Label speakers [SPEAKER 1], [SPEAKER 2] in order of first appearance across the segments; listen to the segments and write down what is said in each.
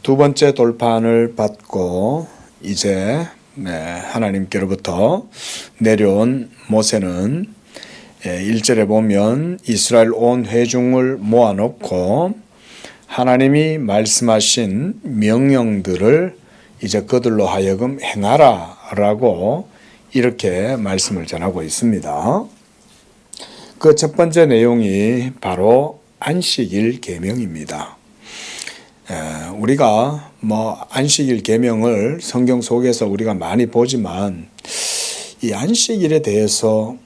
[SPEAKER 1] 두 번째 돌판을 받고 이제 하나님께로부터 내려온 모세는 1절에 보면 이스라엘 온 회중을 모아놓고 하나님이 말씀하신 명령들을 이제 그들로 하여금 행하라 라고 이렇게 말씀을 전하고 있습니다. 그 첫 번째 내용이 바로 안식일 계명입니다. 우리가 안식일 계명을 성경 속에서 우리가 많이 보지만 이 안식일에 대해서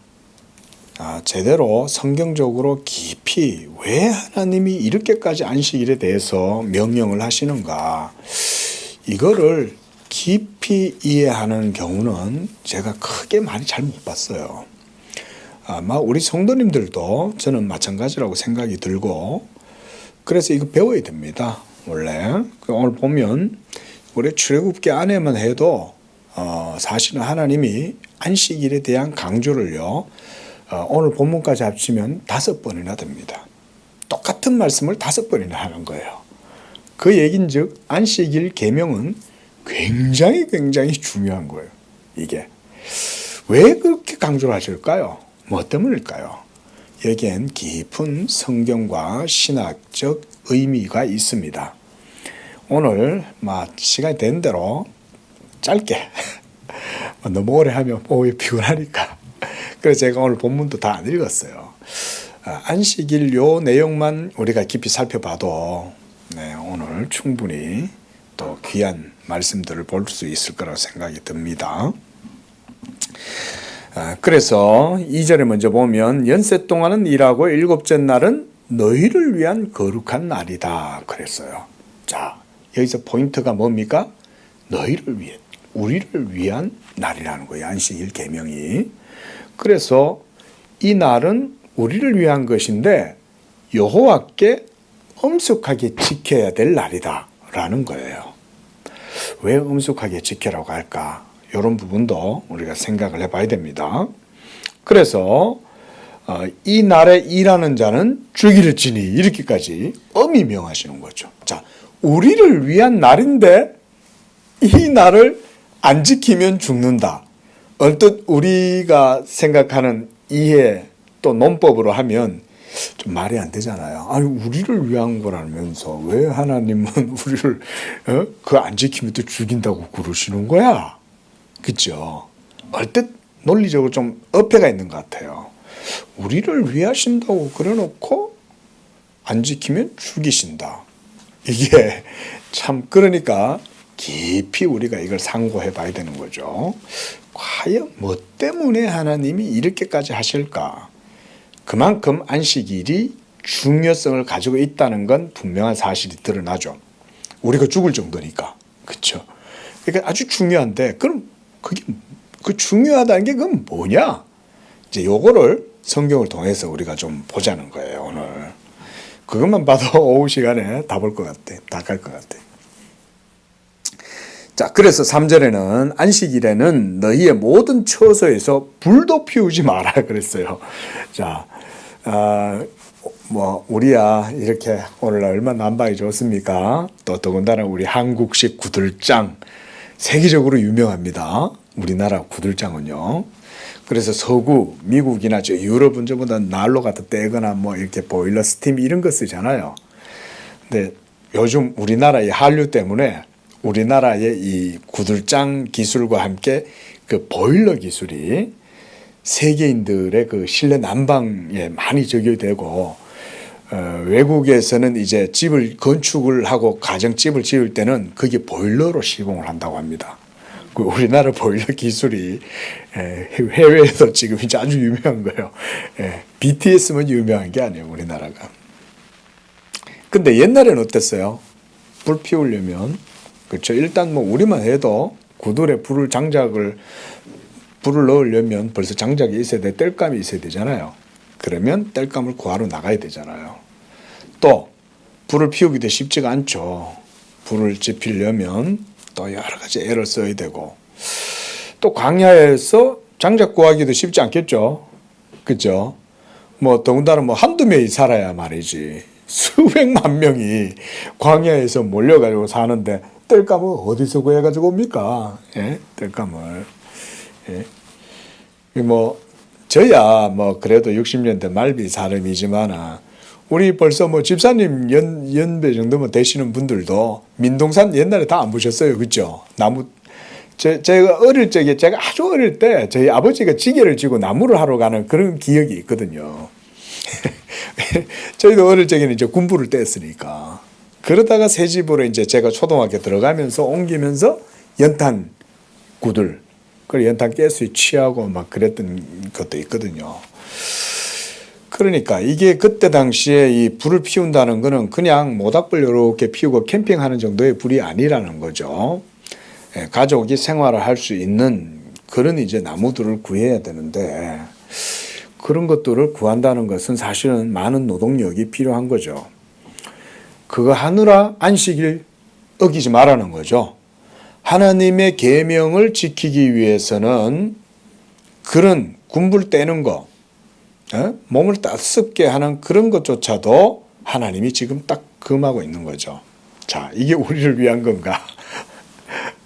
[SPEAKER 1] 제대로 성경적으로 깊이 왜 하나님이 이렇게까지 안식일에 대해서 명령을 하시는가, 이거를 깊이 이해하는 경우는 제가 크게 많이 잘 못 봤어요. 아마 우리 성도님들도 저는 마찬가지라고 생각이 들고, 그래서 이거 배워야 됩니다. 원래 오늘 보면 우리 출애굽기 안에만 해도 사실은 하나님이 안식일에 대한 강조를요, 오늘 본문까지 합치면 5번이나 됩니다. 똑같은 말씀을 5번이나 하는 거예요. 그 얘긴즉 안식일 계명은 굉장히 중요한 거예요. 이게 왜 그렇게 강조를 하실까요? 뭐 때문일까요? 여기엔 깊은 성경과 신학적 의미가 있습니다. 오늘 시간이 된 대로 짧게 너무 오래 하면 오후에 피곤하니까 그래서 제가 오늘 본문도 다 안 읽었어요. 안식일 요 내용만 우리가 깊이 살펴봐도 오늘 충분히 또 귀한 말씀들을 볼 수 있을 거라고 생각이 듭니다. 그래서 2절에 먼저 보면 연세 동안은 일하고 일곱째 날은 너희를 위한 거룩한 날이다 그랬어요. 자, 여기서 포인트가 뭡니까? 너희를 위해, 우리를 위한 날이라는 거예요. 안식일 계명이. 그래서 이 날은 우리를 위한 것인데 여호와께 엄숙하게 지켜야 될 날이다 라는 거예요. 왜 엄숙하게 지켜라고 할까? 이런 부분도 우리가 생각을 해봐야 됩니다. 그래서 이 날에 일하는 자는 죽이를 지니 이렇게까지 엄히 명하시는 거죠. 자, 우리를 위한 날인데 이 날을 안 지키면 죽는다. 언뜻 우리가 생각하는 이해 또 논법으로 하면 좀 말이 안 되잖아요. 아니, 우리를 위한 거라면서 왜 하나님은 우리를 그거 안 지키면 또 죽인다고 그러시는 거야? 그죠? 얼뜻 논리적으로 좀 어폐가 있는 것 같아요. 우리를 위하신다고 그래놓고 안 지키면 죽이신다. 이게 참, 그러니까 깊이 우리가 이걸 상고해 봐야 되는 거죠. 과연 뭐 때문에 하나님이 이렇게까지 하실까? 그만큼 안식일이 중요성을 가지고 있다는 건 분명한 사실이 드러나죠. 우리가 죽을 정도니까. 그렇죠? 그러니까 아주 중요한데, 그럼 그게 그 중요하다는 게 그건 뭐냐? 이제 요거를 성경을 통해서 우리가 좀 보자는 거예요, 오늘. 그것만 봐도 오후 시간에 다 볼 것 같아. 다 갈 것 같아. 자, 그래서 3절에는 안식일에는 너희의 모든 처소에서 불도 피우지 마라 그랬어요. 자, 우리야 이렇게 오늘날 얼마나 난방이 좋습니까? 또 더군다나 우리 한국식 구들장 세계적으로 유명합니다. 우리나라 구들장은요. 그래서 서구 미국이나 저 유럽은 저보다 난로 갖다 떼거나 이렇게 보일러 스팀 이런 거 쓰잖아요. 근데 요즘 우리나라의 한류 때문에 우리나라의 이 구들장 기술과 함께 그 보일러 기술이 세계인들의 그 실내 난방에 많이 적용되고, 외국에서는 이제 집을 건축을 하고 가정집을 지을 때는 그게 보일러로 시공을 한다고 합니다. 그 우리나라 보일러 기술이 해외에서 지금 이제 아주 유명한 거예요. BTS만 유명한 게 아니에요, 우리나라가. 근데 옛날에는 어땠어요? 불 피우려면, 그렇죠. 일단 우리만 해도 구들에 불을 넣으려면 벌써 장작이 있어야 돼. 땔감이 있어야 되잖아요. 그러면 땔감을 구하러 나가야 되잖아요. 또 불을 피우기도 쉽지가 않죠. 불을 지피려면 또 여러 가지 애를 써야 되고, 또 광야에서 장작 구하기도 쉽지 않겠죠. 그죠? 더군다나 한두 명이 살아야 말이지. 수백만 명이 광야에서 몰려가지고 사는데 땔감을 어디서 구해가지고 옵니까? 예? 땔감을. 예? 뭐 저야 뭐 그래도 60년대 말비 사람이지만 우리 벌써 뭐 집사님 연배 정도면 되시는 분들도 민동산 옛날에 다 안 보셨어요, 그죠? 나무 제가 어릴 적에 제가 아주 어릴 때 저희 아버지가 지게를 지고 나무를 하러 가는 그런 기억이 있거든요. 저희도 어릴 적에는 이제 군부를 뗐으니까 그러다가 새 집으로 이제 제가 초등학교 들어가면서 옮기면서 연탄 구들 그리고 연탄 가스에 취하고 막 그랬던 것도 있거든요. 그러니까 이게 그때 당시에 이 불을 피운다는 거는 그냥 모닥불 이렇게 피우고 캠핑하는 정도의 불이 아니라는 거죠. 가족이 생활을 할 수 있는 그런 이제 나무들을 구해야 되는데 그런 것들을 구한다는 것은 사실은 많은 노동력이 필요한 거죠. 그거 하느라 안식일 어기지 말라는 거죠. 하나님의 계명을 지키기 위해서는 그런 군불 떼는 거, 몸을 따숩게 하는 그런 것조차도 하나님이 지금 딱 금하고 있는 거죠. 자, 이게 우리를 위한 건가?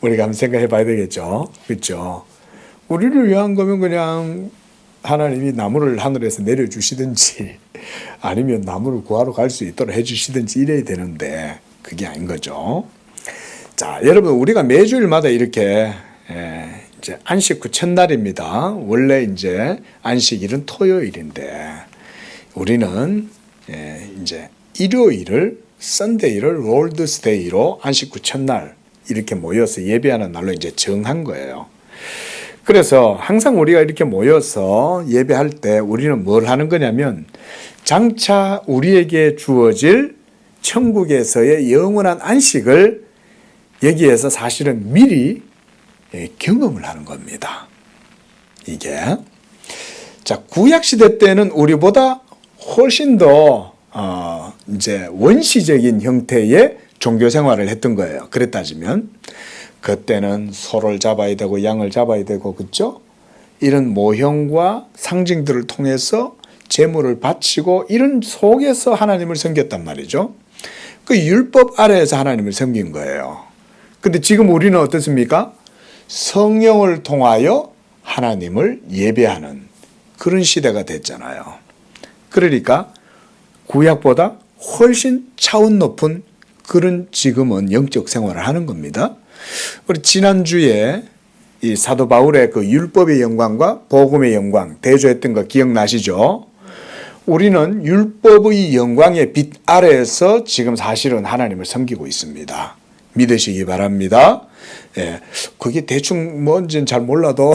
[SPEAKER 1] 우리가 한번 생각해 봐야 되겠죠. 그렇죠? 우리를 위한 거면 그냥 하나님이 나무를 하늘에서 내려주시든지 아니면 나무를 구하러 갈 수 있도록 해주시든지 이래야 되는데 그게 아닌 거죠. 자, 여러분 우리가 매주일마다 이렇게 이제 안식 후 첫날입니다. 원래 이제 안식일은 토요일인데 우리는 이제 일요일을 썬데이를 롤드스데이로 안식 후 첫날 이렇게 모여서 예배하는 날로 이제 정한 거예요. 그래서 항상 우리가 이렇게 모여서 예배할 때 우리는 뭘 하는 거냐면 장차 우리에게 주어질 천국에서의 영원한 안식을 여기에서 사실은 미리 경험을 하는 겁니다. 이게 자 구약 시대 때는 우리보다 훨씬 더 이제 원시적인 형태의 종교 생활을 했던 거예요. 그래 따지면 그때는 소를 잡아야 되고 양을 잡아야 되고 그렇죠? 이런 모형과 상징들을 통해서 제물을 바치고 이런 속에서 하나님을 섬겼단 말이죠. 그 율법 아래에서 하나님을 섬긴 거예요. 근데 지금 우리는 어떻습니까? 성령을 통하여 하나님을 예배하는 그런 시대가 됐잖아요. 그러니까 구약보다 훨씬 차원 높은 그런 지금은 영적 생활을 하는 겁니다. 우리 지난주에 이 사도 바울의 그 율법의 영광과 복음의 영광 대조했던 거 기억나시죠? 우리는 율법의 영광의 빛 아래에서 지금 사실은 하나님을 섬기고 있습니다. 믿으시기 바랍니다. 예, 그게 대충 뭔지는 잘 몰라도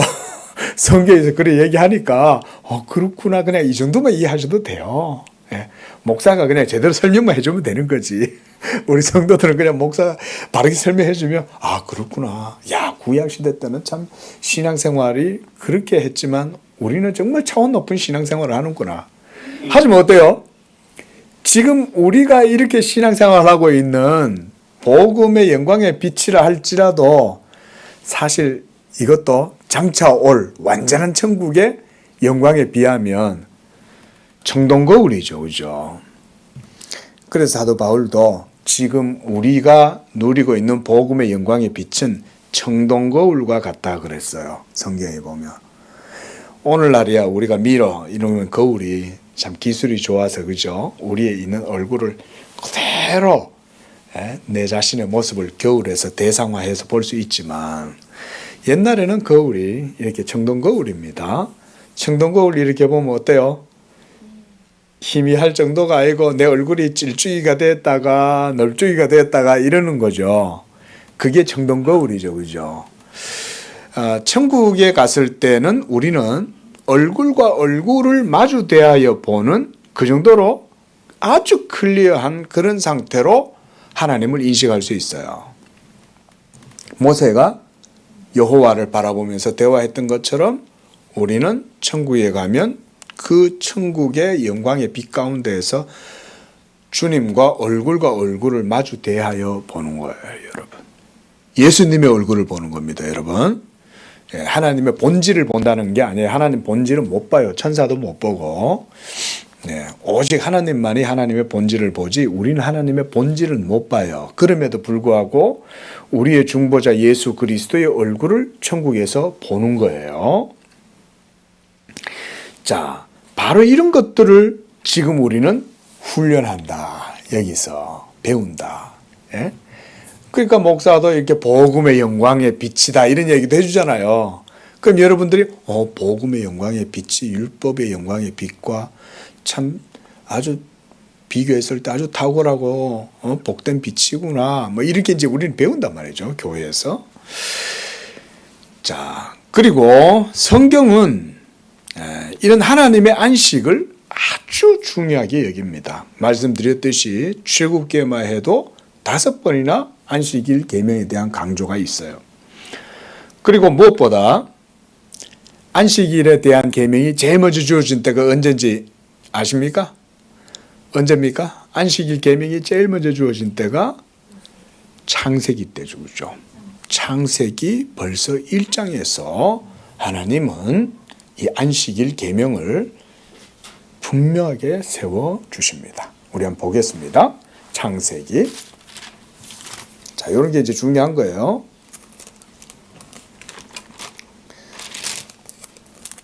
[SPEAKER 1] 성경에서 그래 얘기하니까 그렇구나 그냥 이 정도만 이해하셔도 돼요. 예, 목사가 그냥 제대로 설명만 해주면 되는 거지. 우리 성도들은 그냥 목사 바르게 설명해주면 그렇구나. 야 구약시대 때는 참 신앙생활이 그렇게 했지만 우리는 정말 차원 높은 신앙생활을 하는구나. 하지만 어때요? 지금 우리가 이렇게 신앙생활을 하고 있는 복음의 영광의 빛이라 할지라도 사실 이것도 장차 올 완전한 천국의 영광에 비하면 청동거울이죠. 그죠? 그래서 사도 바울도 지금 우리가 누리고 있는 복음의 영광의 빛은 청동거울과 같다 그랬어요. 성경에 보면. 오늘날이야 우리가 미러 이러면 거울이 참 기술이 좋아서 그죠? 우리의 있는 얼굴을 그대로 내 자신의 모습을 거울에서 대상화해서 볼 수 있지만 옛날에는 거울이 이렇게 청동거울입니다. 청동거울 이렇게 보면 어때요? 희미할 정도가 아니고 내 얼굴이 찔쭉이가 됐다가 넓쭉이가 됐다가 이러는 거죠. 그게 청동거울이죠. 그죠? 천국에 갔을 때는 우리는 얼굴과 얼굴을 마주 대하여 보는 그 정도로 아주 클리어한 그런 상태로 하나님을 인식할 수 있어요. 모세가 여호와를 바라보면서 대화했던 것처럼 우리는 천국에 가면 그 천국의 영광의 빛 가운데에서 주님과 얼굴을 마주 대하여 보는 거예요, 여러분. 예수님의 얼굴을 보는 겁니다, 여러분. 하나님의 본질을 본다는 게 아니에요. 하나님 본질은 못 봐요. 천사도 못 보고. 네, 오직 하나님만이 하나님의 본질을 보지 우리는 하나님의 본질을 못 봐요. 그럼에도 불구하고 우리의 중보자 예수 그리스도의 얼굴을 천국에서 보는 거예요. 자, 바로 이런 것들을 지금 우리는 훈련한다. 여기서 배운다. 예? 그러니까 목사도 이렇게 복음의 영광의 빛이다 이런 얘기도 해주잖아요. 그럼 여러분들이 복음의 영광의 빛이 율법의 영광의 빛과 참 아주 비교했을 때 아주 탁월하고 복된 빛이구나. 뭐 이렇게 이제 우리는 배운단 말이죠. 교회에서. 자, 그리고 성경은 이런 하나님의 안식을 아주 중요하게 여깁니다. 말씀드렸듯이 출애굽기에만 해도 5번이나 안식일 계명에 대한 강조가 있어요. 그리고 무엇보다 안식일에 대한 계명이 제일 먼저 주어진 때가 언제인지 아십니까? 언제입니까? 안식일 계명이 제일 먼저 주어진 때가 창세기 때 주죠. 창세기 벌써 1장에서 하나님은 이 안식일 계명을 분명하게 세워 주십니다. 우리 한번 보겠습니다. 창세기. 자, 이런 게 이제 중요한 거예요.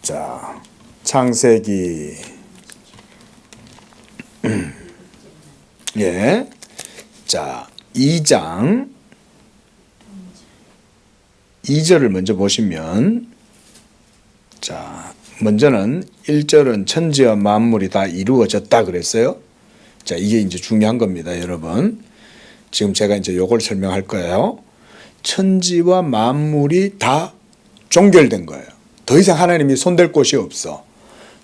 [SPEAKER 1] 자, 창세기. 예. 자, 2장 2절을 먼저 보시면, 자, 먼저는 1절은 천지와 만물이 다 이루어졌다 그랬어요. 자, 이게 이제 중요한 겁니다, 여러분. 지금 제가 이제 요걸 설명할 거예요. 천지와 만물이 다 종결된 거예요. 더 이상 하나님이 손댈 곳이 없어.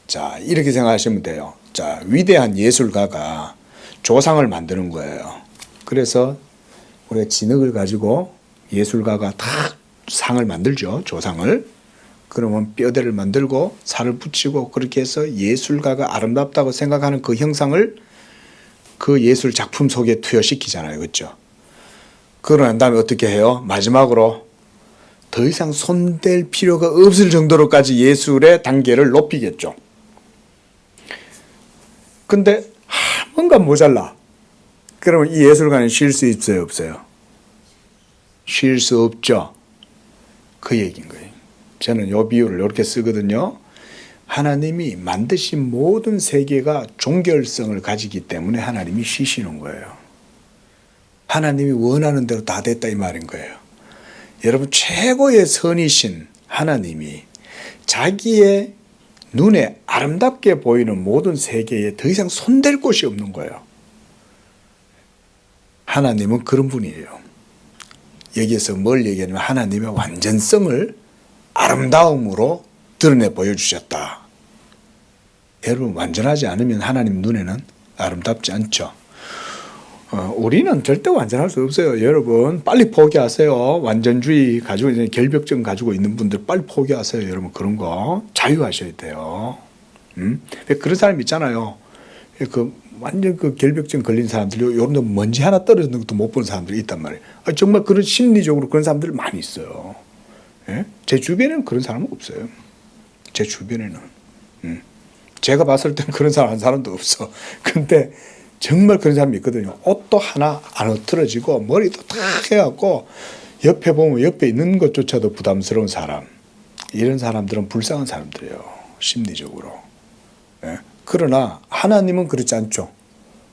[SPEAKER 1] 자, 이렇게 생각하시면 돼요. 자, 위대한 예술가가 조상을 만드는 거예요. 그래서 우리가 진흙을 가지고 예술가가 다 상을 만들죠. 조상을. 그러면 뼈대를 만들고 살을 붙이고 그렇게 해서 예술가가 아름답다고 생각하는 그 형상을 그 예술 작품 속에 투여시키잖아요. 그렇죠? 그러고 난 다음에 어떻게 해요? 마지막으로 더 이상 손댈 필요가 없을 정도로까지 예술의 단계를 높이겠죠. 근데 뭔가 모자라. 그러면 이 예술가는 쉴 수 있어요? 없어요? 쉴 수 없죠. 그 얘기인 거예요. 저는 이 비유를 이렇게 쓰거든요. 하나님이 만드신 모든 세계가 종결성을 가지기 때문에 하나님이 쉬시는 거예요. 하나님이 원하는 대로 다 됐다 이 말인 거예요. 여러분, 최고의 선이신 하나님이 자기의 눈에 아름답게 보이는 모든 세계에 더 이상 손댈 곳이 없는 거예요. 하나님은 그런 분이에요. 여기에서 뭘 얘기하냐면 하나님의 완전성을 아름다움으로 드러내 보여주셨다. 여러분, 완전하지 않으면 하나님 눈에는 아름답지 않죠. 우리는 절대 완전할 수 없어요. 여러분, 빨리 포기하세요. 완전주의 가지고 있는 결벽증 가지고 있는 분들 빨리 포기하세요. 여러분, 그런 거 자유하셔야 돼요. 그런 사람 있잖아요. 완전 결벽증 걸린 사람들, 요런 데 먼지 하나 떨어지는 것도 못 보는 사람들이 있단 말이에요. 정말 그런 심리적으로 그런 사람들 많이 있어요. 예? 제 주변에는 그런 사람은 없어요. 제 주변에는. 제가 봤을 때는 그런 사람 한 사람도 없어. 근데 정말 그런 사람이 있거든요. 옷도 하나 안 흐트러지고 머리도 탁 해갖고 옆에 보면 옆에 있는 것조차도 부담스러운 사람. 이런 사람들은 불쌍한 사람들이에요. 심리적으로. 예? 그러나 하나님은 그렇지 않죠.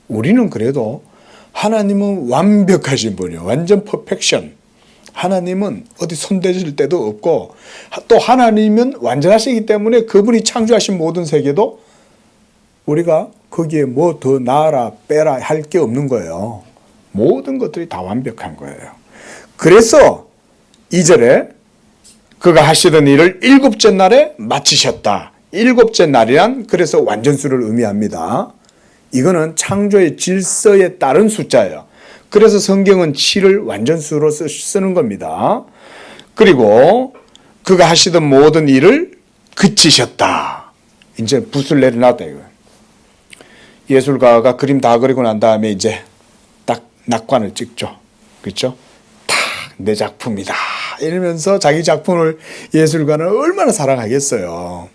[SPEAKER 1] 우리는 그래도 하나님은 완벽하신 분이에요. 완전 퍼펙션. 하나님은 어디 손대실 때도 없고 또 하나님은 완전하시기 때문에 그분이 창조하신 모든 세계도 우리가 거기에 뭐 더 나아라 빼라 할 게 없는 거예요. 모든 것들이 다 완벽한 거예요. 그래서 2절에 그가 하시던 일을 7째 날에 마치셨다. 7째 날이란 그래서 완전수를 의미합니다. 이거는 창조의 질서에 따른 숫자예요. 그래서 성경은 7을 완전수로 쓰는 겁니다. 그리고 그가 하시던 모든 일을 그치셨다. 이제 붓을 내려놨다 이거. 예술가가 그림 다 그리고 난 다음에 이제 딱 낙관을 찍죠. 그렇죠? 딱 내 작품이다. 이러면서 자기 작품을 예술가는 얼마나 사랑하겠어요.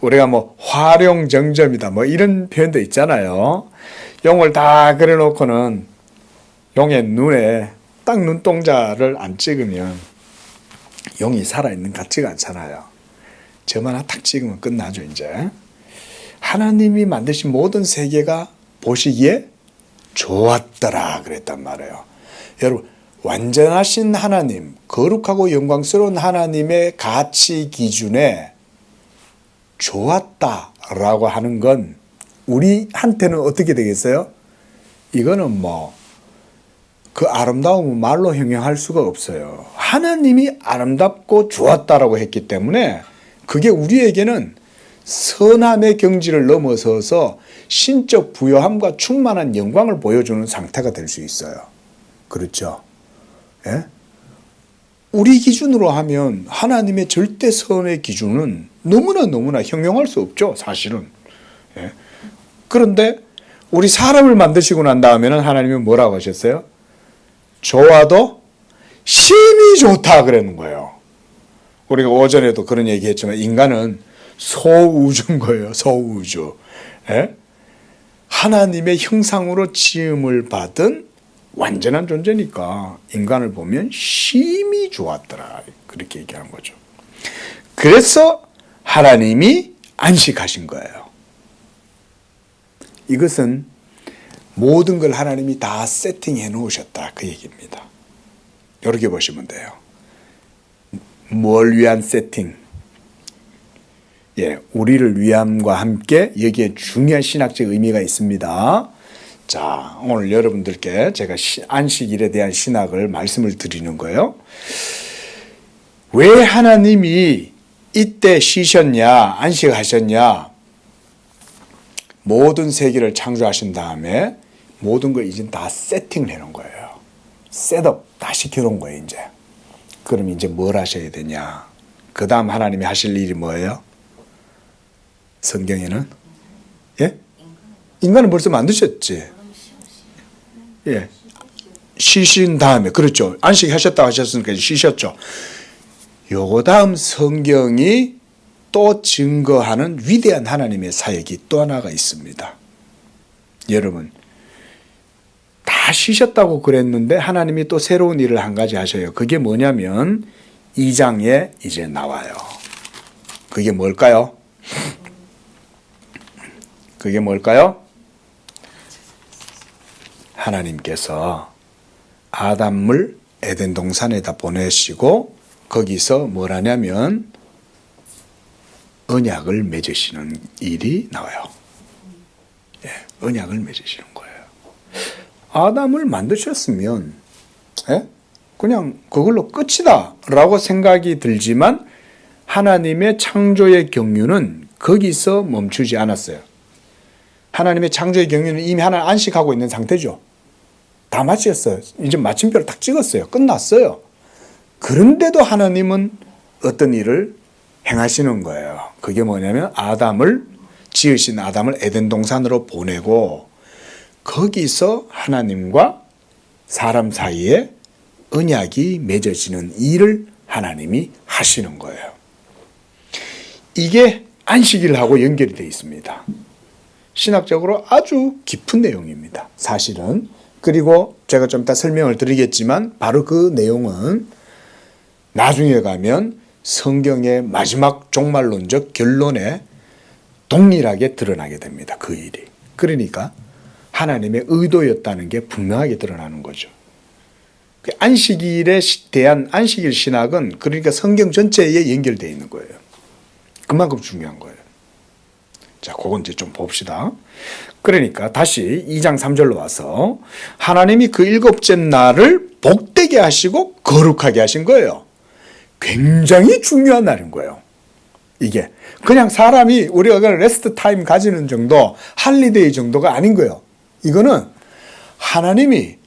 [SPEAKER 1] 우리가 뭐 활용정점이다 뭐 이런 표현도 있잖아요. 용을 다 그려놓고는 용의 눈에 딱 눈동자를 안 찍으면 용이 살아있는 것 같지가 않잖아요. 점 하나 딱 찍으면 끝나죠. 이제 하나님이 만드신 모든 세계가 보시기에 좋았더라 그랬단 말이에요. 여러분, 완전하신 하나님, 거룩하고 영광스러운 하나님의 가치 기준에 좋았다라고 하는 건 우리한테는 어떻게 되겠어요? 이거는 뭐 그 아름다움은 말로 형용할 수가 없어요. 하나님이 아름답고 좋았다라고 했기 때문에 그게 우리에게는 선함의 경지를 넘어서서 신적 부요함과 충만한 영광을 보여주는 상태가 될 수 있어요. 그렇죠? 예? 우리 기준으로 하면 하나님의 절대선의 기준은 너무나 형용할 수 없죠, 사실은. 예? 그런데 우리 사람을 만드시고 난 다음에는 하나님이 뭐라고 하셨어요? 좋아도 심히 좋다 그러는 거예요. 우리가 오전에도 그런 얘기 했지만 인간은 소우주인 거예요. 소우주. 예? 하나님의 형상으로 지음을 받은 완전한 존재니까 인간을 보면 심히 좋았더라. 그렇게 얘기한 거죠. 그래서 하나님이 안식하신 거예요. 이것은 모든 걸 하나님이 다 세팅해 놓으셨다. 그 얘기입니다. 이렇게 보시면 돼요. 뭘 위한 세팅? 예, 우리를 위함과 함께 여기에 중요한 신학적 의미가 있습니다. 자, 오늘 여러분들께 제가 안식일에 대한 신학을 말씀을 드리는 거예요. 왜 하나님이 이때 쉬셨냐, 안식하셨냐? 모든 세계를 창조하신 다음에 모든 걸 이제 다 세팅을 해놓은 거예요. 셋업 다 시켜놓은 거예요, 이제. 그럼 이제 뭘 하셔야 되냐? 그 다음 하나님이 하실 일이 뭐예요? 성경에는? 예? 인간은 벌써 만드셨지. 예. 쉬신 다음에, 그렇죠. 안식하셨다고 하셨으니까 쉬셨죠. 요거 다음 성경이 또 증거하는 위대한 하나님의 사역이 또 하나가 있습니다. 여러분, 다 쉬셨다고 그랬는데 하나님이 또 새로운 일을 한 가지 하셔요. 그게 뭐냐면 2장에 이제 나와요. 그게 뭘까요? 그게 뭘까요? 하나님께서 아담을 에덴 동산에다 보내시고 거기서 뭘 하냐면 언약을 맺으시는 일이 나와요. 예, 언약을 맺으시는 거예요. 아담을 만드셨으면 예? 그냥 그걸로 끝이다 라고 생각이 들지만 하나님의 창조의 경륜은 거기서 멈추지 않았어요. 하나님의 창조의 경륜은 이미 하나 안식하고 있는 상태죠. 다 마쳤어요. 이제 마침표를 딱 찍었어요. 끝났어요. 그런데도 하나님은 어떤 일을 행하시는 거예요. 그게 뭐냐면 지으신 아담을 에덴 동산으로 보내고 거기서 하나님과 사람 사이에 언약이 맺어지는 일을 하나님이 하시는 거예요. 이게 안식일하고 연결이 되어 있습니다. 신학적으로 아주 깊은 내용입니다. 사실은. 그리고 제가 좀 이따 설명을 드리겠지만 바로 그 내용은 나중에 가면 성경의 마지막 종말론적 결론에 동일하게 드러나게 됩니다. 그 일이. 그러니까 하나님의 의도였다는 게 분명하게 드러나는 거죠. 안식일에 대한 안식일 신학은 그러니까 성경 전체에 연결되어 있는 거예요. 그만큼 중요한 거예요. 자, 그건 이제 좀 봅시다. 그러니까 다시 2장 3절로 와서 하나님이 그 일곱째 날을 복되게 하시고 거룩하게 하신 거예요. 굉장히 중요한 날인 거예요. 이게 그냥 사람이 우리가 레스트 타임 가지는 정도, 할리데이 정도가 아닌 거예요. 이거는 하나님이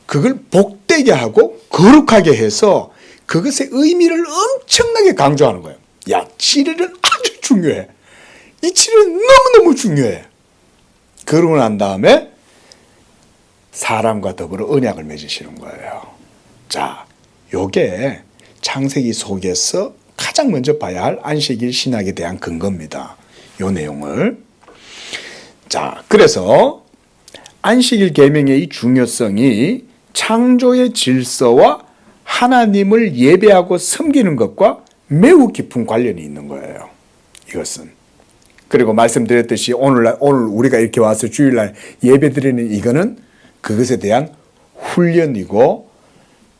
[SPEAKER 1] 그걸 복되게 하고 거룩하게 해서 그것의 의미를 엄청나게 강조하는 거예요. 야, 7일은 아주 중요해. 이 7일은 너무너무 중요해. 그러고 난 다음에 사람과 더불어 언약을 맺으시는 거예요. 자, 요게 창세기 속에서 가장 먼저 봐야 할 안식일 신학에 대한 근거입니다. 요 내용을. 자, 그래서 안식일 계명의 이 중요성이 창조의 질서와 하나님을 예배하고 섬기는 것과 매우 깊은 관련이 있는 거예요. 이것은. 그리고 말씀드렸듯이 오늘 우리가 이렇게 와서 주일날 예배드리는 이거는 그것에 대한 훈련이고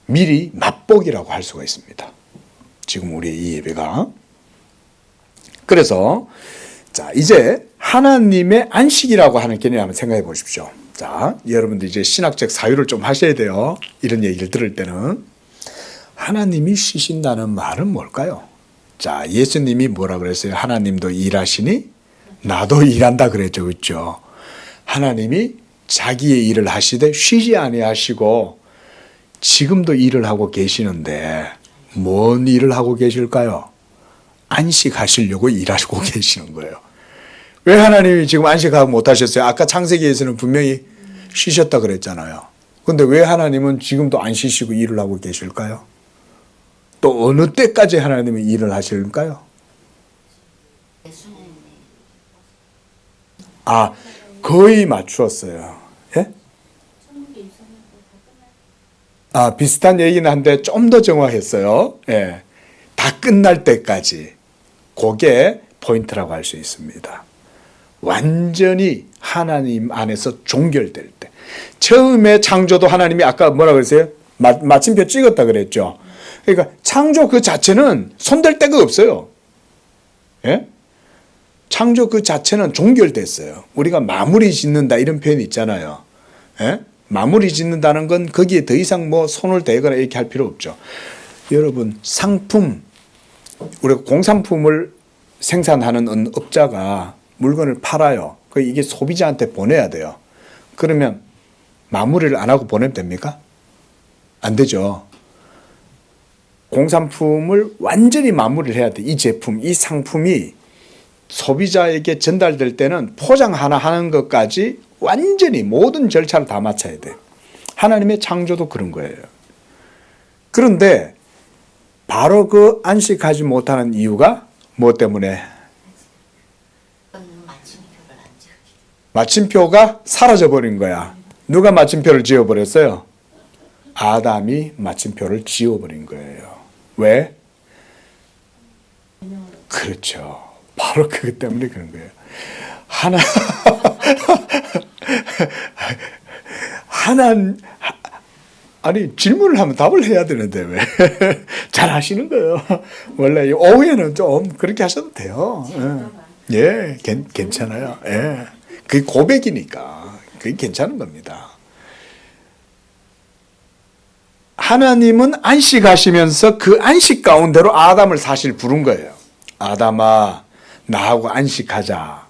[SPEAKER 1] 미리 맛보기라고 할 수가 있습니다. 지금 우리의 이 예배가. 그래서 자, 이제 하나님의 안식이라고 하는 개념을 한번 생각해 보십시오. 자, 여러분들 이제 신학적 사유를 좀 하셔야 돼요. 이런 얘기를 들을 때는. 하나님이 쉬신다는 말은 뭘까요? 자, 예수님이 뭐라 그랬어요? 하나님도 일하시니 나도 일한다 그랬죠. 그렇죠? 하나님이 자기의 일을 하시되 쉬지 아니하시고 지금도 일을 하고 계시는데 뭔 일을 하고 계실까요? 안식하시려고 일하시고 계시는 거예요. 왜 하나님이 지금 안식하고 못하셨어요? 아까 창세기에서는 분명히 쉬셨다 그랬잖아요. 그런데 왜 하나님은 지금도 안 쉬시고 일을 하고 계실까요? 또 어느 때까지 하나님은 일을 하실까요? 아, 거의 맞추었어요. 예? 아, 비슷한 얘기는 한데 좀 더 정확했어요. 예. 다 끝날 때까지. 그게 포인트라고 할 수 있습니다. 완전히 하나님 안에서 종결될 때. 처음에 창조도 하나님이 아까 뭐라 그랬어요? 마침표 찍었다 그랬죠. 그러니까 창조 그 자체는 손댈 데가 없어요. 예? 창조 그 자체는 종결됐어요. 우리가 마무리 짓는다 이런 표현이 있잖아요. 예? 마무리 짓는다는 건 거기에 더 이상 뭐 손을 대거나 이렇게 할 필요 없죠. 여러분, 상품, 우리가 공산품을 생산하는 업자가 물건을 팔아요. 이게 소비자한테 보내야 돼요. 그러면 마무리를 안 하고 보내면 됩니까? 안 되죠. 공산품을 완전히 마무리를 해야 돼. 이 제품, 이 상품이 소비자에게 전달될 때는 포장 하나 하는 것까지 완전히 모든 절차를 다 마쳐야 돼. 하나님의 창조도 그런 거예요. 그런데 바로 그 안식하지 못하는 이유가 뭐 때문에? 마침표가 사라져버린 거야. 누가 마침표를 지워버렸어요? 아담이 마침표를 지워버린 거예요. 왜? 그렇죠. 바로 그것 때문에 그런 거예요. 아니, 질문을 하면 답을 해야 되는데 왜? 잘 하시는 거예요. 원래 오후에는 좀 그렇게 하셔도 돼요. 예, 괜찮아요. 예. 그게 고백이니까. 그게 괜찮은 겁니다. 하나님은 안식하시면서 그 안식 가운데로 아담을 사실 부른 거예요. 아담아, 나하고 안식하자.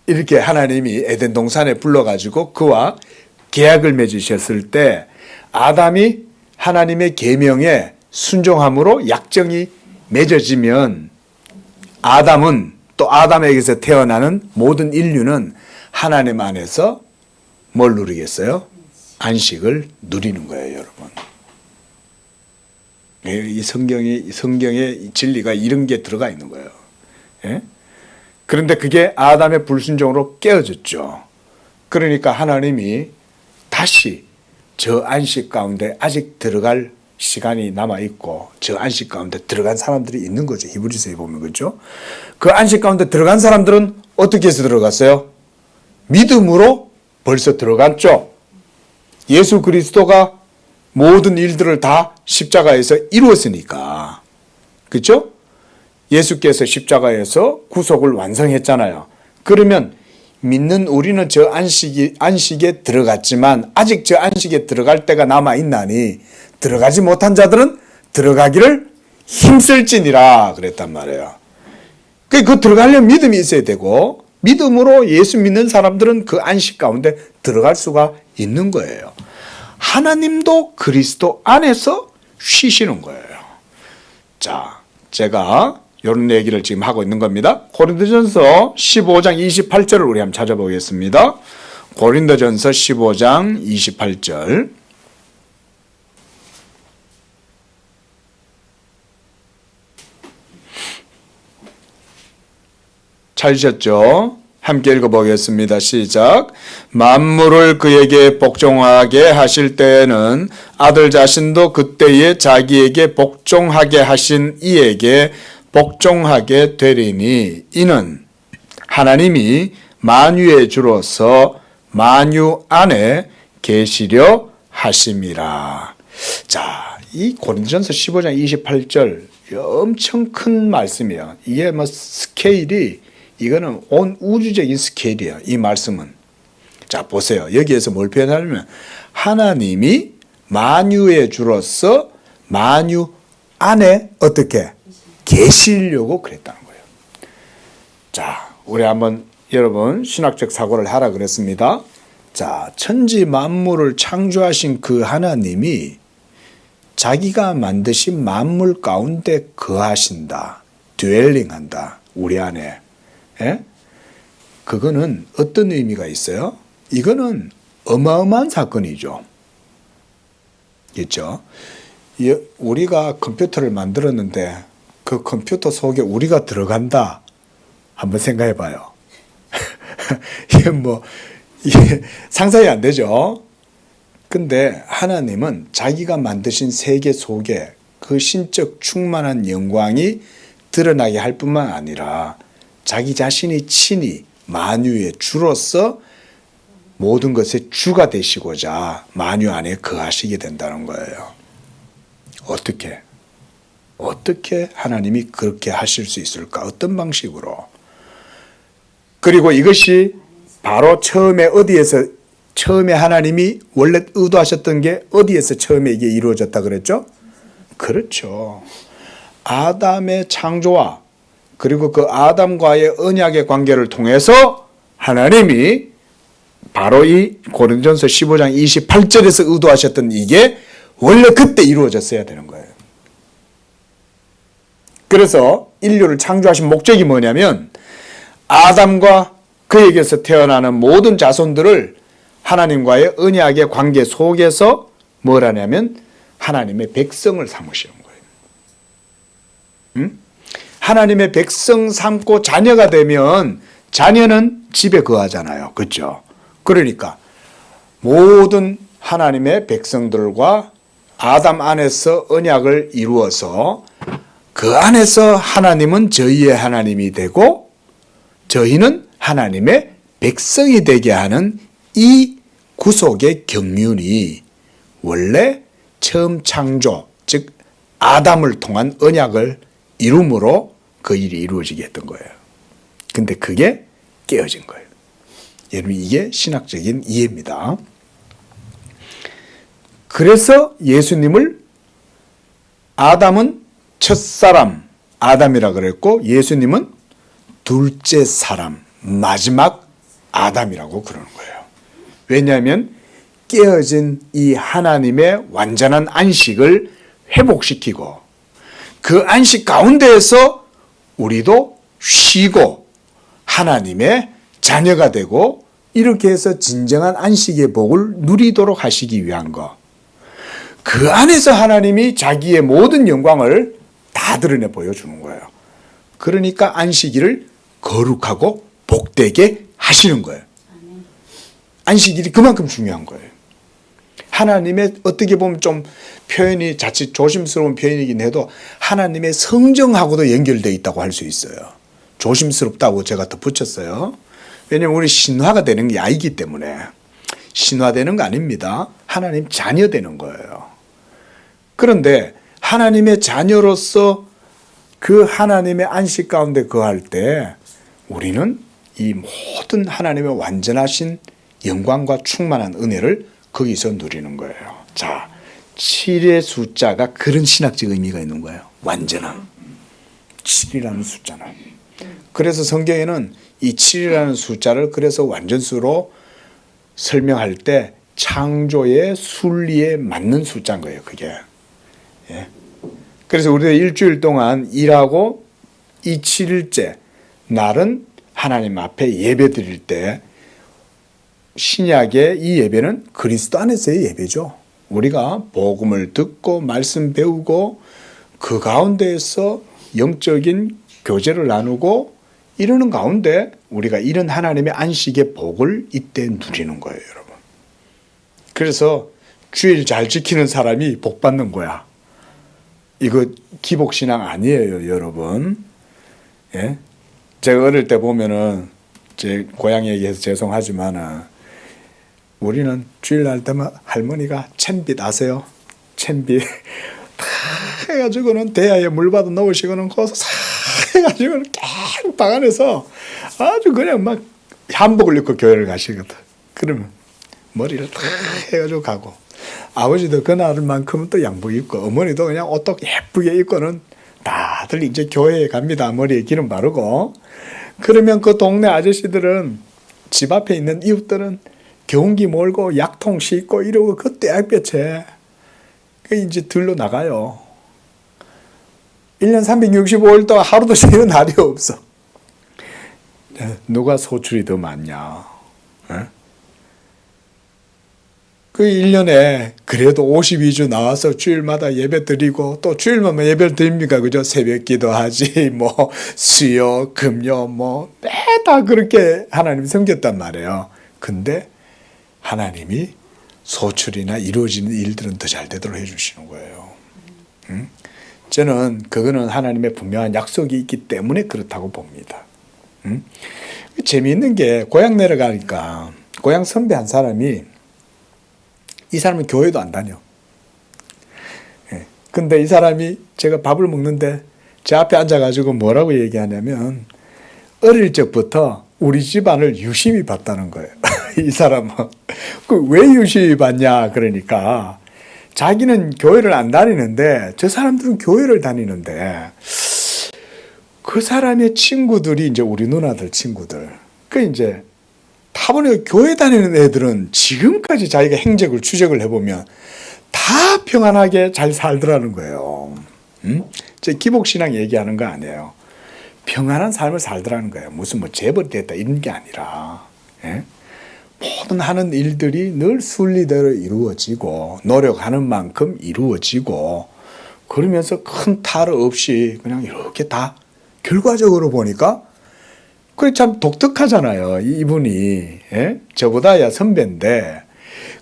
[SPEAKER 1] 이렇게 하나님이 에덴 동산에 불러가지고 그와 계약을 맺으셨을 때 아담이 하나님의 계명에 순종함으로 약정이 맺어지면 아담은 또 아담에게서 태어나는 모든 인류는 하나님 안에서 뭘 누리겠어요? 안식을 누리는 거예요, 여러분. 이 성경의 진리가 이런 게 들어가 있는 거예요. 예? 그런데 그게 아담의 불순종으로 깨어졌죠. 그러니까 하나님이 다시 저 안식 가운데 아직 들어갈 시간이 남아있고 저 안식 가운데 들어간 사람들이 있는 거죠. 히브리서에 보면 그렇죠. 그 안식 가운데 들어간 사람들은 어떻게 해서 들어갔어요? 믿음으로 벌써 들어갔죠. 예수 그리스도가 모든 일들을 다 십자가에서 이루었으니까. 그렇죠? 예수께서 십자가에서 구속을 완성했잖아요. 그러면 믿는 우리는 저 안식에 들어갔지만 아직 저 안식에 들어갈 때가 남아있나니 들어가지 못한 자들은 들어가기를 힘쓸지니라 그랬단 말이에요. 그 들어가려면 믿음이 있어야 되고 믿음으로 예수 믿는 사람들은 그 안식 가운데 들어갈 수가 있는 거예요. 하나님도 그리스도 안에서 쉬시는 거예요. 자, 제가 이런 얘기를 지금 하고 있는 겁니다. 고린도전서 15장 28절을 우리 한번 찾아보겠습니다. 고린도전서 15장 28절. 찾으셨죠? 함께 읽어보겠습니다. 시작. 만물을 그에게 복종하게 하실 때에는 아들 자신도 그때에 자기에게 복종하게 하신 이에게 복종하게 되리니 이는 하나님이 만유의 주로서 만유 안에 계시려 하심이라. 자, 이 고린도전서 15장 28절 엄청 큰 말씀이에요. 이게 뭐 스케일이 이거는 온 우주적인 스케일이에요. 이 말씀은. 자, 보세요. 여기에서 뭘 표현하냐면 하나님이 만유의 주로서 만유 안에 어떻게 계시려고 그랬다는 거예요. 자, 우리 한번 여러분 신학적 사고를 하라 그랬습니다. 자, 천지 만물을 창조하신 그 하나님이 자기가 만드신 만물 가운데 거하신다. 드웰링한다. 우리 안에. 예? 그거는 어떤 의미가 있어요? 이거는 어마어마한 사건이죠. 있죠? 우리가 컴퓨터를 만들었는데 그 컴퓨터 속에 우리가 들어간다. 한번 생각해 봐요. 이게 상상이 안 되죠? 근데 하나님은 자기가 만드신 세계 속에 그 신적 충만한 영광이 드러나게 할 뿐만 아니라 자기 자신이 친히 만유의 주로서 모든 것의 주가 되시고자 만유 안에 거하시게 된다는 거예요. 어떻게 하나님이 그렇게 하실 수 있을까? 어떤 방식으로? 그리고 이것이 바로 처음에 하나님이 원래 의도하셨던 게 어디에서 처음에 이게 이루어졌다 그랬죠? 그렇죠. 아담의 창조와 그리고 그 아담과의 언약의 관계를 통해서 하나님이 바로 이 고린도전서 15장 28절에서 의도하셨던 이게 원래 그때 이루어졌어야 되는 거예요. 그래서 인류를 창조하신 목적이 뭐냐면 아담과 그에게서 태어나는 모든 자손들을 하나님과의 언약의 관계 속에서 뭘 하냐면 하나님의 백성을 삼으시는 거예요. 하나님의 백성 삼고 자녀가 되면 자녀는 집에 거하잖아요. 그렇죠? 그러니까 모든 하나님의 백성들과 아담 안에서 언약을 이루어서 그 안에서 하나님은 저희의 하나님이 되고 저희는 하나님의 백성이 되게 하는 이 구속의 경륜이 원래 처음 창조, 즉 아담을 통한 언약을 이룸으로 그 일이 이루어지게 했던 거예요. 근데 그게 깨어진 거예요. 여러분 이게 신학적인 이해입니다. 그래서 예수님을 아담은 첫사람 아담이라 그랬고 예수님은 둘째 사람 마지막 아담이라고 그러는 거예요. 왜냐하면 깨어진 이 하나님의 완전한 안식을 회복시키고 그 안식 가운데에서 우리도 쉬고 하나님의 자녀가 되고 이렇게 해서 진정한 안식의 복을 누리도록 하시기 위한 것. 그 안에서 하나님이 자기의 모든 영광을 다 드러내 보여주는 거예요. 그러니까 안식일을 거룩하고 복되게 하시는 거예요. 안식일이 그만큼 중요한 거예요. 하나님의 어떻게 보면 좀 표현이 자칫 조심스러운 표현이긴 해도 하나님의 성정하고도 연결되어 있다고 할 수 있어요. 조심스럽다고 제가 더 붙였어요. 왜냐하면 우리 신화가 되는 게 아니기 때문에. 신화되는 거 아닙니다. 하나님 자녀 되는 거예요. 그런데 하나님의 자녀로서 그 하나님의 안식 가운데 거할 때 우리는 이 모든 하나님의 완전하신 영광과 충만한 은혜를 거기서 누리는 거예요. 자, 7의 숫자가 그런 신학적 의미가 있는 거예요. 완전함. 7이라는 숫자는. 그래서 성경에는 이 7이라는 숫자를 그래서 완전수로 설명할 때 창조의 순리에 맞는 숫자인 거예요. 그게. 예. 그래서 우리가 일주일 동안 일하고 이 7일째 날은 하나님 앞에 예배 드릴 때 신약의 이 예배는 그리스도 안에서의 예배죠. 우리가 복음을 듣고 말씀 배우고 그 가운데에서 영적인 교제를 나누고 이러는 가운데 우리가 이런 하나님의 안식의 복을 이때 누리는 거예요, 여러분. 그래서 주일 잘 지키는 사람이 복 받는 거야. 이거 기복신앙 아니에요, 여러분. 예? 제가 어릴 때 보면은 제 고향 얘기해서 죄송하지만은 우리는 주일날 되면 할머니가 챈빛 아세요? 챈빛 다 해가지고는 대야에 물 받아 넣으시고는 거기서 싹 해가지고는 계속 방 안에서 아주 그냥 막 한복을 입고 교회를 가시거든. 그러면 머리를 다 해가지고 가고, 아버지도 그날만큼은 또 양복 입고, 어머니도 그냥 옷도 예쁘게 입고는 다들 이제 교회에 갑니다. 머리에 기름 바르고. 그러면 그 동네 아저씨들은, 집 앞에 있는 이웃들은 경운기 몰고 약통 싣고 이러고 그때 햇볕에 그 이제 들러 나가요. 1년 365일 동안 하루도 쉬는 날이 없어. 누가 소출이 더 많냐? 그 1년에 그래도 52주 나와서 주일마다 예배 드리고, 또 주일마다 예배 드립니까? 그죠? 새벽 기도하지, 뭐, 수요, 금요, 뭐, 매다 그렇게 하나님이 섬겼단 말이에요. 근데 하나님이 소출이나 이루어지는 일들은 더 잘 되도록 해주시는 거예요. 저는 그거는 하나님의 분명한 약속이 있기 때문에 그렇다고 봅니다. 재미있는 게, 고향 내려가니까 고향 선배 한 사람이, 이 사람은 교회도 안 다녀. 근데 이 사람이 제가 밥을 먹는데 제 앞에 앉아가지고 뭐라고 얘기하냐면, 어릴 적부터 우리 집안을 유심히 봤다는 거예요. 이 사람은. 왜 유심히 봤냐 그러니까, 자기는 교회를 안 다니는데 저 사람들은 교회를 다니는데, 그 사람의 친구들이 이제 우리 누나들 친구들, 그 이제 타보니까 교회 다니는 애들은 지금까지 자기가 행적을 추적을 해보면 다 평안하게 잘 살더라는 거예요. 제 기복신앙 얘기하는 거 아니에요. 평안한 삶을 살더라는 거예요. 무슨 뭐 재벌이 됐다 이런 게 아니라, 예? 모든 하는 일들이 늘 순리대로 이루어지고 노력하는 만큼 이루어지고, 그러면서 큰 탈 없이 그냥 이렇게 다 결과적으로 보니까 그게 참 독특하잖아요. 이분이, 예? 저보다야 선배인데,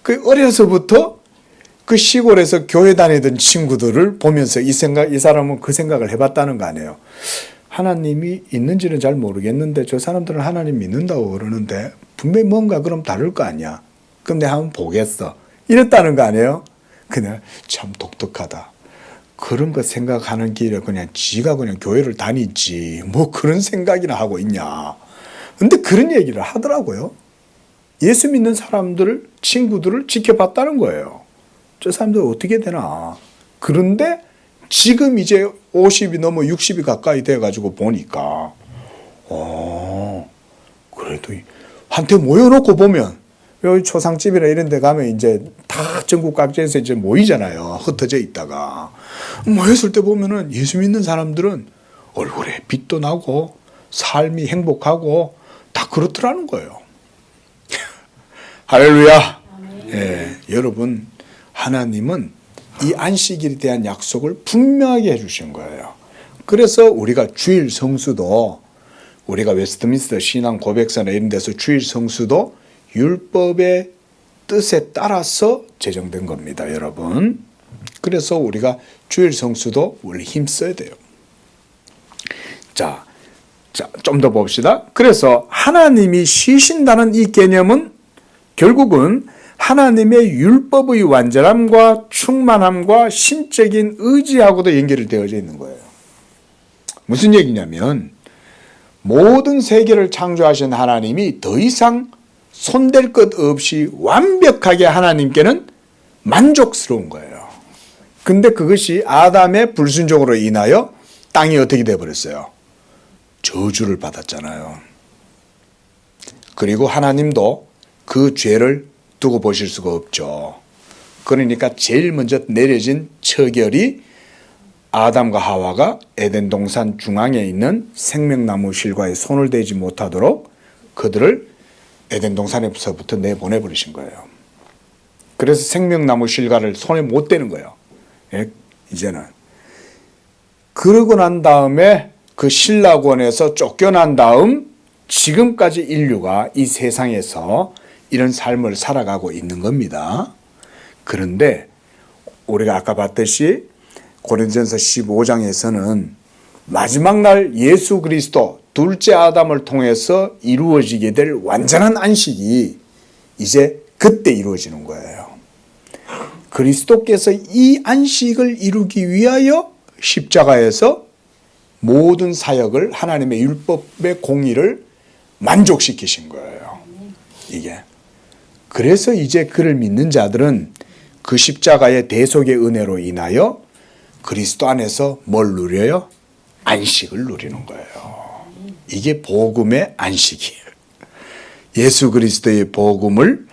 [SPEAKER 1] 그 어려서부터 그 시골에서 교회 다니던 친구들을 보면서 이 사람은 그 생각을 해봤다는 거 아니에요. 하나님이 있는지는 잘 모르겠는데 저 사람들은 하나님 믿는다고 그러는데 분명히 뭔가 그럼 다를 거 아니야. 근데 한번 보겠어. 이랬다는 거 아니에요? 그냥 참 독특하다. 그런 거 생각하는 길에 그냥 지가 그냥 교회를 다니지 뭐 그런 생각이나 하고 있냐. 근데 그런 얘기를 하더라고요. 예수 믿는 사람들을, 친구들을 지켜봤다는 거예요. 저 사람들 어떻게 되나. 그런데 지금 이제 50이 넘어 60이 가까이 돼가지고 보니까, 그래도 한테 모여놓고 보면, 여기 초상집이나 이런 데 가면 이제 다 전국 각지에서 이제 모이잖아요. 흩어져 있다가. 모였을 때 보면은 예수 믿는 사람들은 얼굴에 빛도 나고 삶이 행복하고 다 그렇더라는 거예요. 할렐루야. 예, 여러분, 하나님은 이 안식일에 대한 약속을 분명하게 해주신 거예요. 그래서 우리가 주일 성수도, 우리가 웨스트민스터 신앙 고백서나 이런 데서 주일 성수도 율법의 뜻에 따라서 제정된 겁니다, 여러분. 그래서 우리가 주일 성수도 원래 힘써야 돼요. 자, 좀 더 봅시다. 그래서 하나님이 쉬신다는 이 개념은 결국은 하나님의 율법의 완전함과 충만함과 신적인 의지하고도 연결이 되어져 있는 거예요. 무슨 얘기냐면, 모든 세계를 창조하신 하나님이 더 이상 손댈 것 없이 완벽하게 하나님께는 만족스러운 거예요. 근데 그것이 아담의 불순종으로 인하여 땅이 어떻게 되어버렸어요? 저주를 받았잖아요. 그리고 하나님도 그 죄를 두고 보실 수가 없죠. 그러니까 제일 먼저 내려진 처결이 아담과 하와가 에덴 동산 중앙에 있는 생명나무 실과에 손을 대지 못하도록 그들을 에덴 동산에서부터 내보내버리신 거예요. 그래서 생명나무 실과를 손에 못 대는 거예요. 예? 이제는. 그러고 난 다음에 그 신라권에서 쫓겨난 다음 지금까지 인류가 이 세상에서 이런 삶을 살아가고 있는 겁니다. 그런데 우리가 아까 봤듯이 고린도전서 15장에서는 마지막 날 예수 그리스도 둘째 아담을 통해서 이루어지게 될 완전한 안식이 이제 그때 이루어지는 거예요. 그리스도께서 이 안식을 이루기 위하여 십자가에서 모든 사역을 하나님의 율법의 공의를 만족시키신 거예요. 이게. 그래서 이제 그를 믿는 자들은 그 십자가의 대속의 은혜로 인하여 그리스도 안에서 뭘 누려요? 안식을 누리는 거예요. 이게 복음의 안식이에요. 예수 그리스도의 복음을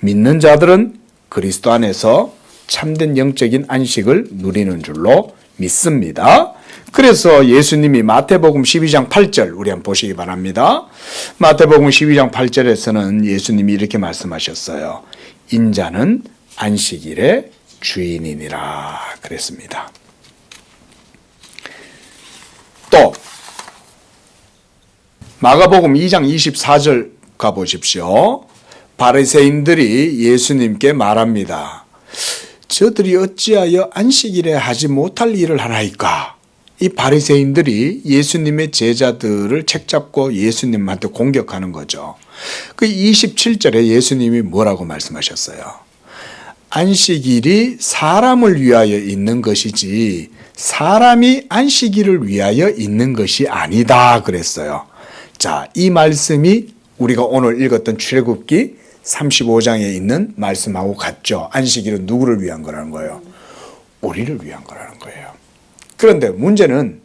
[SPEAKER 1] 믿는 자들은 그리스도 안에서 참된 영적인 안식을 누리는 줄로 믿습니다. 그래서 예수님이 마태복음 12장 8절 우리 한번 보시기 바랍니다. 마태복음 12장 8절에서는 예수님이 이렇게 말씀하셨어요. 인자는 안식일의 주인이니라 그랬습니다. 또 마가복음 2장 24절 가보십시오. 바리새인들이 예수님께 말합니다. 저들이 어찌하여 안식일에 하지 못할 일을 하나이까? 이 바리새인들이 예수님의 제자들을 책잡고 예수님한테 공격하는 거죠. 그 27절에 예수님이 뭐라고 말씀하셨어요? 안식일이 사람을 위하여 있는 것이지 사람이 안식일을 위하여 있는 것이 아니다 그랬어요. 자, 이 말씀이 우리가 오늘 읽었던 출애굽기 35장에 있는 말씀하고 같죠. 안식일은 누구를 위한 거라는 거예요? 우리를 위한 거라는 거예요. 그런데 문제는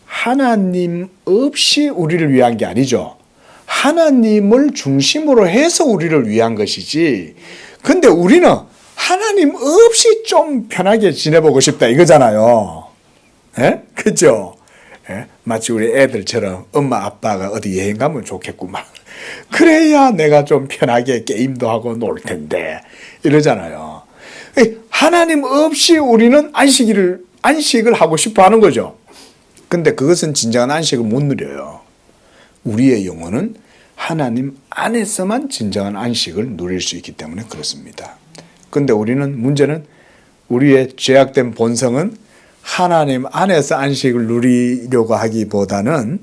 [SPEAKER 1] 하나님 없이 우리를 위한 게 아니죠. 하나님을 중심으로 해서 우리를 위한 것이지. 근데 우리는 하나님 없이 좀 편하게 지내보고 싶다 이거잖아요. 예? 그죠? 예? 마치 우리 애들처럼 엄마 아빠가 어디 여행 가면 좋겠구만. 그래야 내가 좀 편하게 게임도 하고 놀 텐데 이러잖아요. 하나님 없이 우리는 안식을 하고 싶어 하는 거죠. 근데 그것은 진정한 안식을 못 누려요. 우리의 영혼은 하나님 안에서만 진정한 안식을 누릴 수 있기 때문에 그렇습니다. 근데 문제는 우리의 죄악된 본성은 하나님 안에서 안식을 누리려고 하기보다는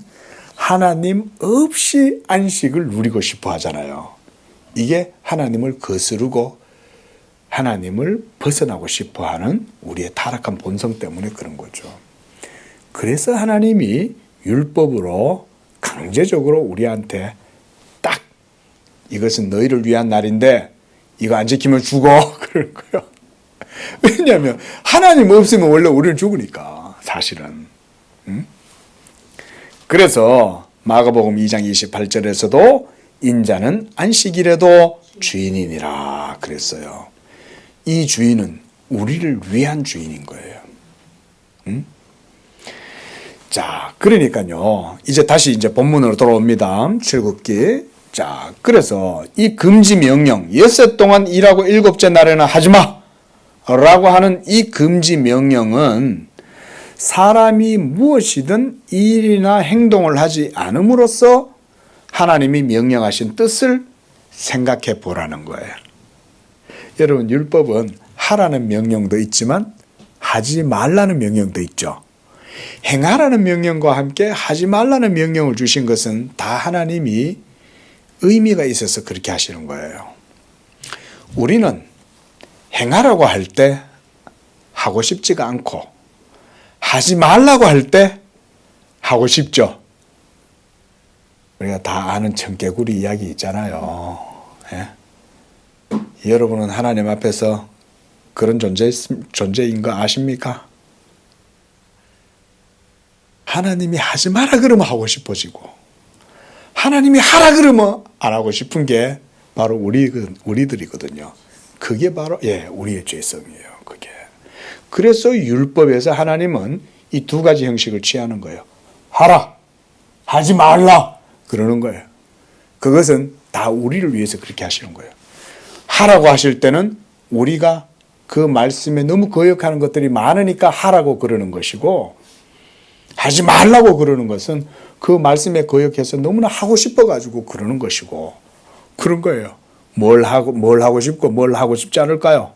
[SPEAKER 1] 하나님 없이 안식을 누리고 싶어 하잖아요. 이게 하나님을 거스르고 하나님을 벗어나고 싶어 하는 우리의 타락한 본성 때문에 그런 거죠. 그래서 하나님이 율법으로 강제적으로 우리한테 딱 이것은 너희를 위한 날인데 이거 안 지키면 죽어 그런 거예요. 왜냐하면 하나님 없으면 원래 우리는 죽으니까 사실은. 그래서 마가복음 2장 28절에서도 인자는 안식일에도 주인이니라 그랬어요. 이 주인은 우리를 위한 주인인 거예요. 자, 그러니까요. 다시 본문으로 돌아옵니다. 출애굽기. 자, 그래서 이 금지 명령, 엿새 동안 일하고 일곱째 날에는 하지 마! 라고 하는 이 금지 명령은 사람이 무엇이든 일이나 행동을 하지 않음으로써 하나님이 명령하신 뜻을 생각해 보라는 거예요. 여러분, 율법은 하라는 명령도 있지만 하지 말라는 명령도 있죠. 행하라는 명령과 함께 하지 말라는 명령을 주신 것은 다 하나님이 의미가 있어서 그렇게 하시는 거예요. 우리는 행하라고 할 때 하고 싶지가 않고 하지 말라고 할 때 하고 싶죠. 우리가 다 아는 청개구리 이야기 있잖아요. 예? 여러분은 하나님 앞에서 그런 존재인 거 아십니까? 하나님이 하지 마라 그러면 하고 싶어지고 하나님이 하라 그러면 안 하고 싶은 게 바로 우리들이거든요. 그게 바로 우리의 죄성이에요. 그게. 그래서 율법에서 하나님은 이 두 가지 형식을 취하는 거예요. 하라, 하지 말라 그러는 거예요. 그것은 다 우리를 위해서 그렇게 하시는 거예요. 하라고 하실 때는 우리가 그 말씀에 너무 거역하는 것들이 많으니까 하라고 그러는 것이고, 하지 말라고 그러는 것은 그 말씀에 거역해서 너무나 하고 싶어가지고 그러는 것이고, 그런 거예요. 뭘 하고 싶고 뭘 하고 싶지 않을까요?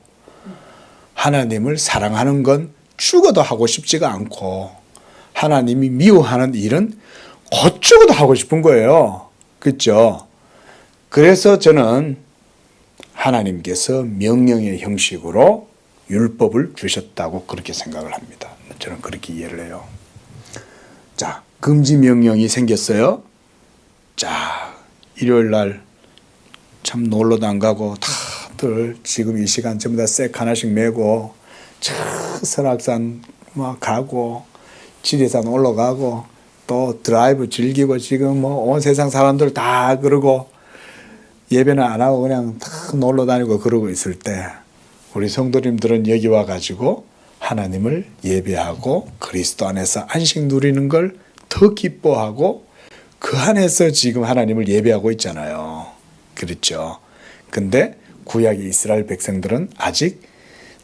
[SPEAKER 1] 하나님을 사랑하는 건 죽어도 하고 싶지가 않고, 하나님이 미워하는 일은 곧 죽어도 하고 싶은 거예요. 그렇죠? 그래서 저는 하나님께서 명령의 형식으로 율법을 주셨다고 그렇게 생각을 합니다. 저는 그렇게 이해를 해요. 자, 금지 명령이 생겼어요. 자, 일요일 날 참 놀러도 안 가고 다들 지금 이 시간 전부 다 색 하나씩 메고 설악산 막 가고 지리산 올라가고 또 드라이브 즐기고 지금 뭐 온 세상 사람들 다 그러고 예배는 안 하고 그냥 다 놀러 다니고 그러고 있을 때 우리 성도님들은 여기 와가지고 하나님을 예배하고 그리스도 안에서 안식 누리는 걸 더 기뻐하고 그 안에서 지금 하나님을 예배하고 있잖아요. 그렇죠. 근데 구약의 이스라엘 백성들은 아직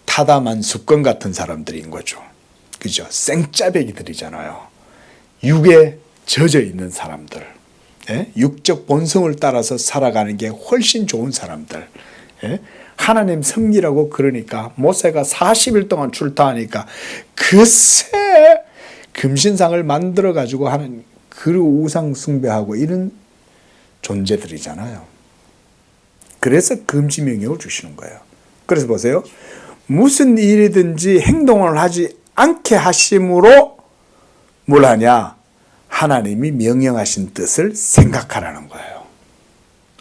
[SPEAKER 1] 타담한 습관 같은 사람들인 거죠. 그죠? 생짜배기들이잖아요. 육에 젖어 있는 사람들. 예? 육적 본성을 따라서 살아가는 게 훨씬 좋은 사람들. 예? 하나님 성기라고 그러니까 모세가 40일 동안 출타하니까 그새 금신상을 만들어 가지고 하는 그 우상 숭배하고 이런 존재들이잖아요. 그래서 금지 명령을 주시는 거예요. 그래서 보세요. 무슨 일이든지 행동을 하지 않게 하심으로 뭘 하냐? 하나님이 명령하신 뜻을 생각하라는 거예요.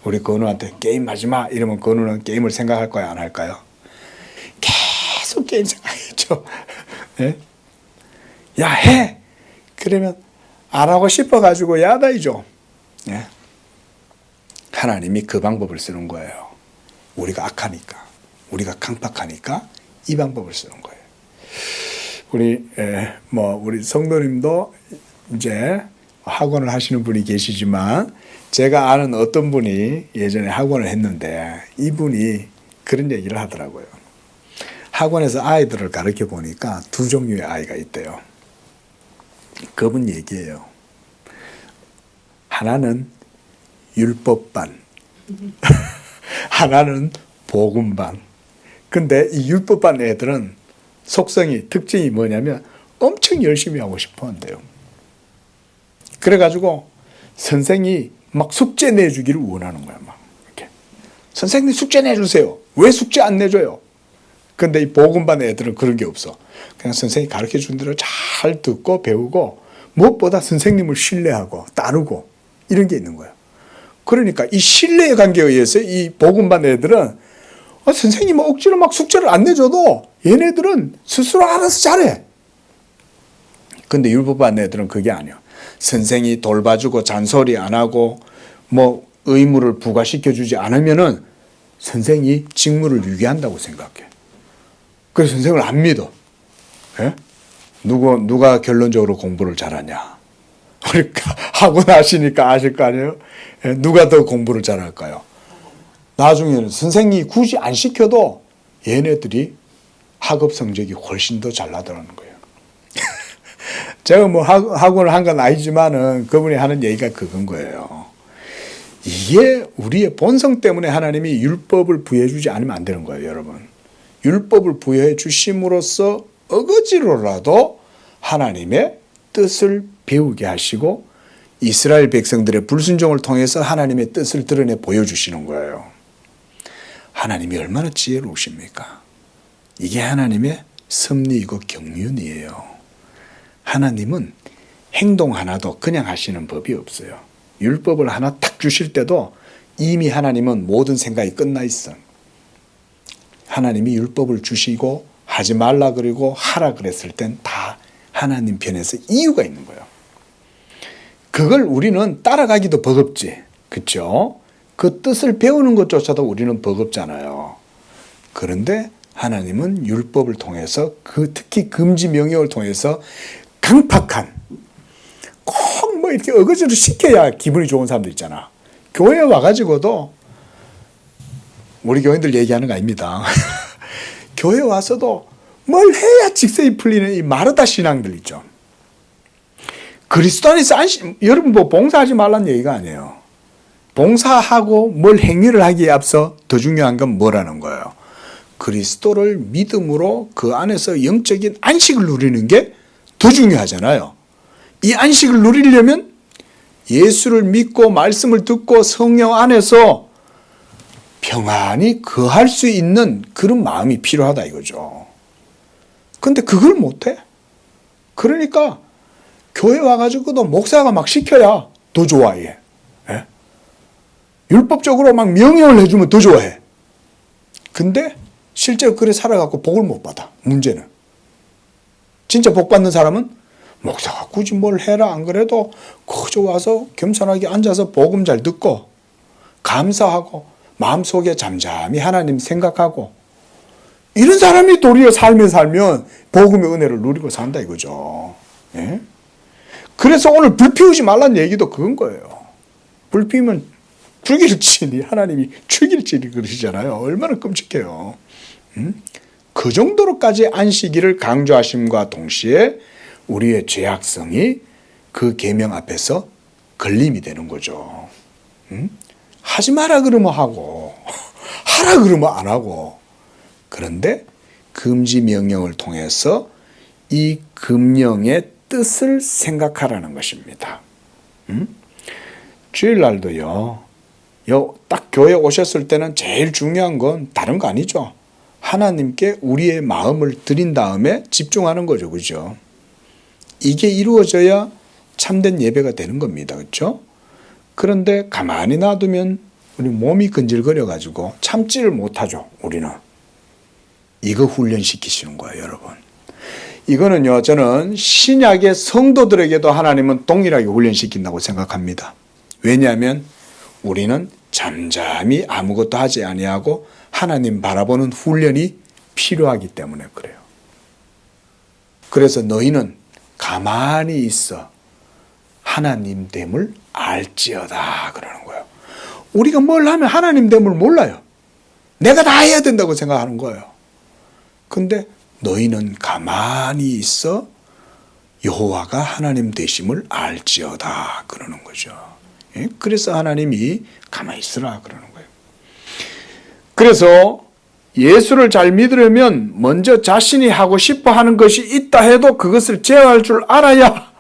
[SPEAKER 1] 우리 건우한테 게임하지 마 이러면 건우는 게임을 생각할 거야, 안 할까요? 계속 게임 생각했죠. 네? 야, 해! 그러면 안 하고 싶어가지고 야단이죠. 네? 하나님이 그 방법을 쓰는 거예요. 우리가 악하니까, 우리가 강팍하니까 이 방법을 쓰는 거예요. 우리 성도님도 이제 학원을 하시는 분이 계시지만 제가 아는 어떤 분이 예전에 학원을 했는데 이분이 그런 얘기를 하더라고요. 학원에서 아이들을 가르쳐 보니까 두 종류의 아이가 있대요. 그분 얘기예요. 하나는 율법반, 하나는 복음반. 근데 이 율법반 애들은 속성이, 특징이 뭐냐면 엄청 열심히 하고 싶어 한대요. 그래가지고 선생이 막 숙제 내주기를 원하는 거야. 막 이렇게. 선생님 숙제 내주세요. 왜 숙제 안 내줘요? 근데 이 복음반 애들은 그런 게 없어. 그냥 선생님이 가르쳐 준 대로 잘 듣고 배우고 무엇보다 선생님을 신뢰하고 따르고 이런 게 있는 거예요. 그러니까 이 신뢰의 관계에 의해서 이 복음반 애들은 선생님 억지로 막 숙제를 안 내줘도 얘네들은 스스로 알아서 잘해. 근데 율법반 애들은 그게 아니야. 선생이 돌봐주고 잔소리 안 하고 뭐 의무를 부과시켜주지 않으면은 선생이 직무를 유기한다고 생각해. 그래서 선생을 안 믿어. 예? 누가 결론적으로 공부를 잘하냐? 그러니까 학원 하시니까 아실 거 아니에요? 예? 누가 더 공부를 잘할까요? 나중에는 선생님이 굳이 안 시켜도 얘네들이 학업 성적이 훨씬 더 잘 나더라는 거예요. 제가 뭐 학원을 한 건 아니지만은 그분이 하는 얘기가 그건 거예요. 이게 우리의 본성 때문에 하나님이 율법을 부여해 주지 않으면 안 되는 거예요, 여러분. 율법을 부여해 주심으로써 어거지로라도 하나님의 뜻을 배우게 하시고 이스라엘 백성들의 불순종을 통해서 하나님의 뜻을 드러내 보여주시는 거예요. 하나님이 얼마나 지혜로우십니까? 이게 하나님의 섭리이고 경륜이에요. 하나님은 행동 하나도 그냥 하시는 법이 없어요. 율법을 하나 딱 주실 때도 이미 하나님은 모든 생각이 끝나 있어. 하나님이 율법을 주시고 하지 말라 그러고 하라 그랬을 땐 다 하나님 편에서 이유가 있는 거예요. 그걸 우리는 따라가기도 버겁지. 그렇죠? 그 뜻을 배우는 것조차도 우리는 버겁잖아요. 그런데 하나님은 율법을 통해서 특히 금지 명령을 통해서 강팍한 꼭 뭐 이렇게 어거지로 시켜야 기분이 좋은 사람들 있잖아. 교회에 와가지고도 우리 교인들 얘기하는 거 아닙니다. 교회 와서도 뭘 해야 직성이 풀리는 이 마르다 신앙들 있죠. 그리스도 안에서 안식, 여러분 뭐 봉사하지 말란 얘기가 아니에요. 봉사하고 뭘 행위를 하기에 앞서 더 중요한 건 뭐라는 거예요. 그리스도를 믿음으로 그 안에서 영적인 안식을 누리는 게 더 중요하잖아요. 이 안식을 누리려면 예수를 믿고 말씀을 듣고 성령 안에서 평안히 거할 수 있는 그런 마음이 필요하다 이거죠. 근데 그걸 못해. 그러니까 교회 와가지고도 목사가 막 시켜야 더 좋아해. 예? 율법적으로 막 명령을 해주면 더 좋아해. 근데 실제로 그래 살아갖고 복을 못 받아. 문제는. 진짜 복 받는 사람은 목사가 굳이 뭘 해라 안 그래도 그저 와서 겸손하게 앉아서 복음 잘 듣고 감사하고 마음속에 잠잠히 하나님 생각하고 이런 사람이 도리어 삶에 살면 복음의 은혜를 누리고 산다 이거죠. 예? 그래서 오늘 불 피우지 말란 얘기도 그건 거예요. 불 피우면 죽일지니 하나님이 죽일지니 그러시잖아요. 얼마나 끔찍해요. 그 정도로까지 안식일을 강조하심과 동시에 우리의 죄악성이 그 계명 앞에서 걸림이 되는 거죠. 하지 마라 그러면 하고 하라 그러면 안 하고 그런데 금지 명령을 통해서 이 금령의 뜻을 생각하라는 것입니다. 주일날도요. 딱 교회 오셨을 때는 제일 중요한 건 다른 거 아니죠. 하나님께 우리의 마음을 드린 다음에 집중하는 거죠. 그죠? 이게 이루어져야 참된 예배가 되는 겁니다. 그렇죠? 그런데 가만히 놔두면 우리 몸이 근질거려가지고 참지를 못하죠. 우리는. 이거 훈련시키시는 거예요. 여러분. 이거는요. 저는 신약의 성도들에게도 하나님은 동일하게 훈련시킨다고 생각합니다. 왜냐하면 우리는 잠잠히 아무것도 하지 아니하고 하나님 바라보는 훈련이 필요하기 때문에 그래요. 그래서 너희는 가만히 있어 하나님 됨을 알지어다 그러는 거예요. 우리가 뭘 하면 하나님 됨을 몰라요. 내가 다 해야 된다고 생각하는 거예요. 근데 너희는 가만히 있어 여호와가 하나님 되심을 알지어다 그러는 거죠. 그래서 하나님이 가만히 있으라 그러는 거예요. 그래서 예수를 잘 믿으려면 먼저 자신이 하고 싶어 하는 것이 있다 해도 그것을 제어할 줄 알아야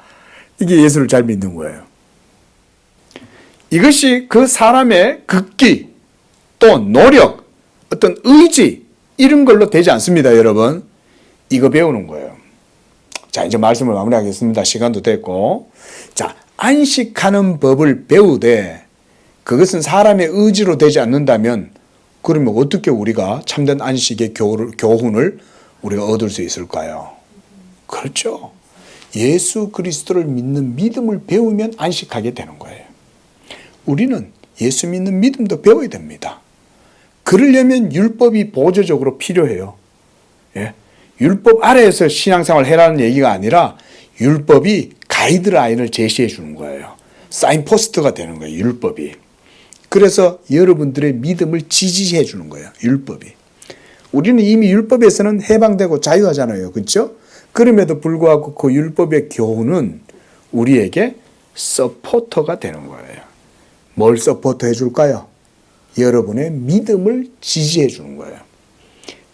[SPEAKER 1] 이게 예수를 잘 믿는 거예요. 이것이 그 사람의 극기 또 노력 어떤 의지 이런 걸로 되지 않습니다. 여러분 이거 배우는 거예요. 자 이제 말씀을 마무리하겠습니다. 시간도 됐고 자 안식하는 법을 배우되 그것은 사람의 의지로 되지 않는다면 그러면 어떻게 우리가 참된 안식의 교훈을 우리가 얻을 수 있을까요? 그렇죠. 예수 그리스도를 믿는 믿음을 배우면 안식하게 되는 거예요. 우리는 예수 믿는 믿음도 배워야 됩니다. 그러려면 율법이 보조적으로 필요해요. 예? 율법 아래에서 신앙생활을 해라는 얘기가 아니라 율법이 가이드라인을 제시해 주는 거예요. 사인포스트가 되는 거예요. 율법이. 그래서 여러분들의 믿음을 지지해 주는 거예요. 율법이. 우리는 이미 율법에서는 해방되고 자유하잖아요. 그렇죠? 그럼에도 불구하고 그 율법의 교훈은 우리에게 서포터가 되는 거예요. 뭘 서포터 해줄까요? 여러분의 믿음을 지지해 주는 거예요.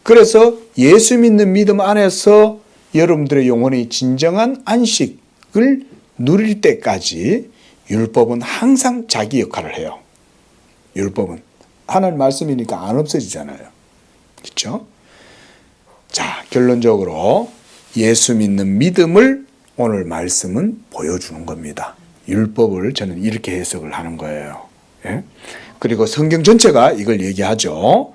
[SPEAKER 1] 그래서 예수 믿는 믿음 안에서 여러분들의 영혼의 진정한 안식을 누릴 때까지 율법은 항상 자기 역할을 해요. 율법은 하나님 말씀이니까 안 없어지잖아요. 그렇죠? 자, 결론적으로 예수 믿는 믿음을 오늘 말씀은 보여주는 겁니다. 율법을 저는 이렇게 해석을 하는 거예요. 예? 그리고 성경 전체가 이걸 얘기하죠.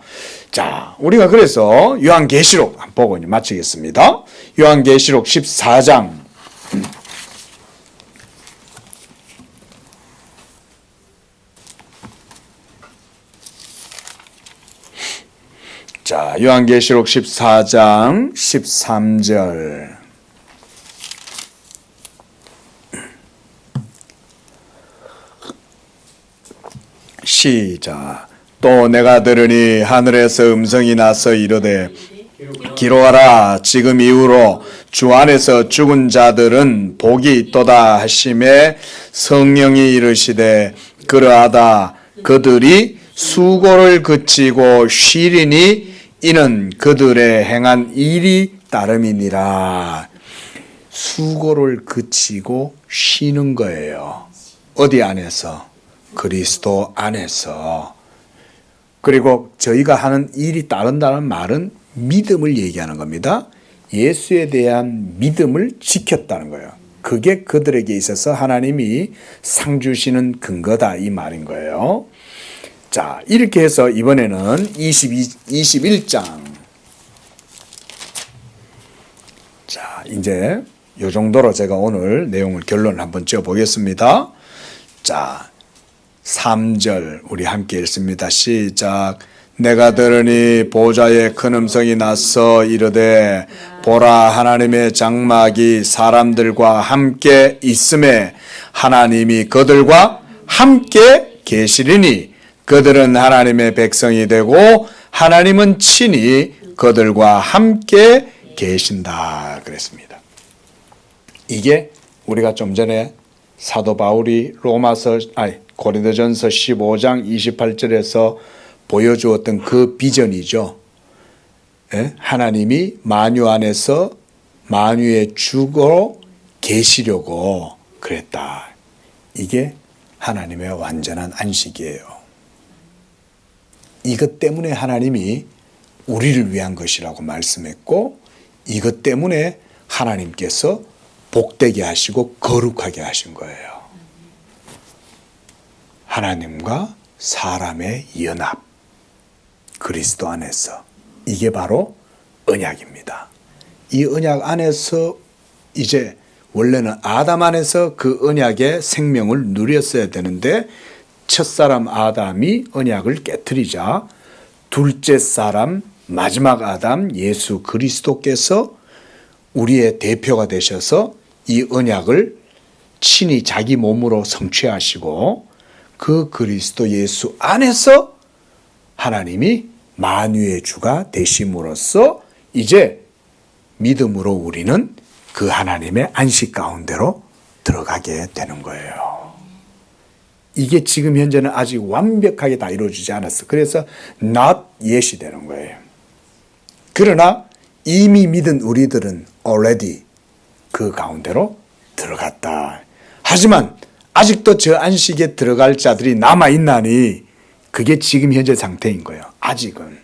[SPEAKER 1] 자, 우리가 그래서 요한계시록 한번 보고 이제 마치겠습니다. 요한계시록 14장. 자, 요한계시록 14장 13절. 시작. 또 내가 들으니 하늘에서 음성이 나서 이르되 기록하라. 지금 이후로 주 안에서 죽은 자들은 복이 있도다 하심에 성령이 이르시되 그러하다. 그들이 수고를 그치고 쉬리니 이는 그들의 행한 일이 따름이니라. 수고를 그치고 쉬는 거예요. 어디 안에서? 그리스도 안에서. 그리고 저희가 하는 일이 따른다는 말은 믿음을 얘기하는 겁니다. 예수에 대한 믿음을 지켰다는 거예요. 그게 그들에게 있어서 하나님이 상 주시는 근거다 이 말인 거예요. 자, 이렇게 해서 이번에는 21장. 자, 이제 요 정도로 제가 오늘 내용을 결론을 한번 지어 보겠습니다. 자, 3절 우리 함께 읽습니다. 시작. 내가 들으니 보좌의 큰 음성이 나서 이르되 보라 하나님의 장막이 사람들과 함께 있음에 하나님이 그들과 함께 계시리니 그들은 하나님의 백성이 되고 하나님은 친히 그들과 함께 계신다 그랬습니다. 이게 우리가 좀 전에 사도 바울이 고린도전서 15장 28절에서 보여주었던 그 비전이죠. 예? 하나님이 만유 안에서 만유의 주로 계시려고 그랬다. 이게 하나님의 완전한 안식이에요. 이것 때문에 하나님이 우리를 위한 것이라고 말씀했고 이것 때문에 하나님께서 복되게 하시고 거룩하게 하신 거예요. 하나님과 사람의 연합, 그리스도 안에서. 이게 바로 언약입니다. 이 언약 안에서 이제 원래는 아담 안에서 그 언약의 생명을 누렸어야 되는데 첫사람 아담이 언약을 깨트리자 둘째 사람 마지막 아담 예수 그리스도께서 우리의 대표가 되셔서 이 언약을 친히 자기 몸으로 성취하시고 그 그리스도 예수 안에서 하나님이 만유의 주가 되심으로써 이제 믿음으로 우리는 그 하나님의 안식 가운데로 들어가게 되는 거예요. 이게 지금 현재는 아직 완벽하게 다 이루어지지 않았어. 그래서 not yet이 되는 거예요. 그러나 이미 믿은 우리들은 already 그 가운데로 들어갔다. 하지만 아직도 저 안식에 들어갈 자들이 남아있나니 그게 지금 현재 상태인 거예요. 아직은.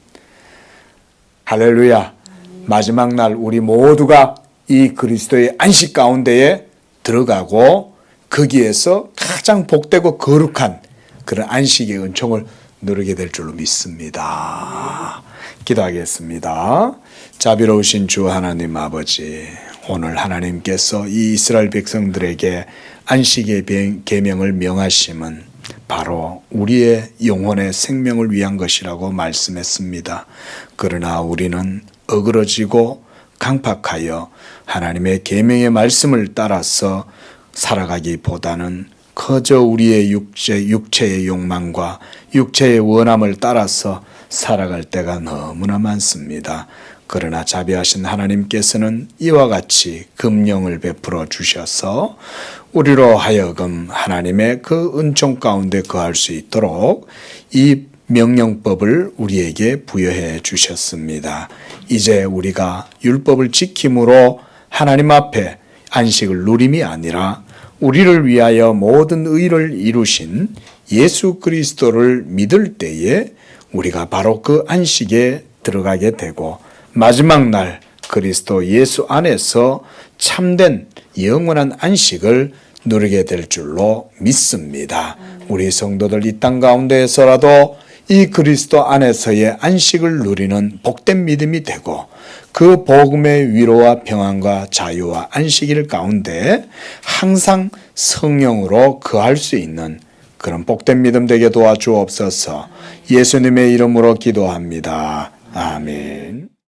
[SPEAKER 1] 할렐루야. 마지막 날 우리 모두가 이 그리스도의 안식 가운데에 들어가고 거기에서 가장 복되고 거룩한 그런 안식의 은총을 누리게 될 줄로 믿습니다. 기도하겠습니다. 자비로우신 주 하나님 아버지, 오늘 하나님께서 이 이스라엘 백성들에게 안식의 계명을 명하심은 바로 우리의 영혼의 생명을 위한 것이라고 말씀했습니다. 그러나 우리는 어그러지고 강팍하여 하나님의 계명의 말씀을 따라서 살아가기보다는 그저 우리의 육체의 욕망과 육체의 원함을 따라서 살아갈 때가 너무나 많습니다. 그러나 자비하신 하나님께서는 이와 같이 금령을 베풀어 주셔서 우리로 하여금 하나님의 그 은총 가운데 거할 수 있도록 이 명령법을 우리에게 부여해 주셨습니다. 이제 우리가 율법을 지킴으로 하나님 앞에 안식을 누림이 아니라 우리를 위하여 모든 의를 이루신 예수 그리스도를 믿을 때에 우리가 바로 그 안식에 들어가게 되고 마지막 날 그리스도 예수 안에서 참된 영원한 안식을 누리게 될 줄로 믿습니다. 우리 성도들 이 땅 가운데에서라도 이 그리스도 안에서의 안식을 누리는 복된 믿음이 되고 그 복음의 위로와 평안과 자유와 안식일 가운데 항상 성령으로 거할 수 있는 그런 복된 믿음 되게 도와주옵소서. 예수님의 이름으로 기도합니다. 아멘.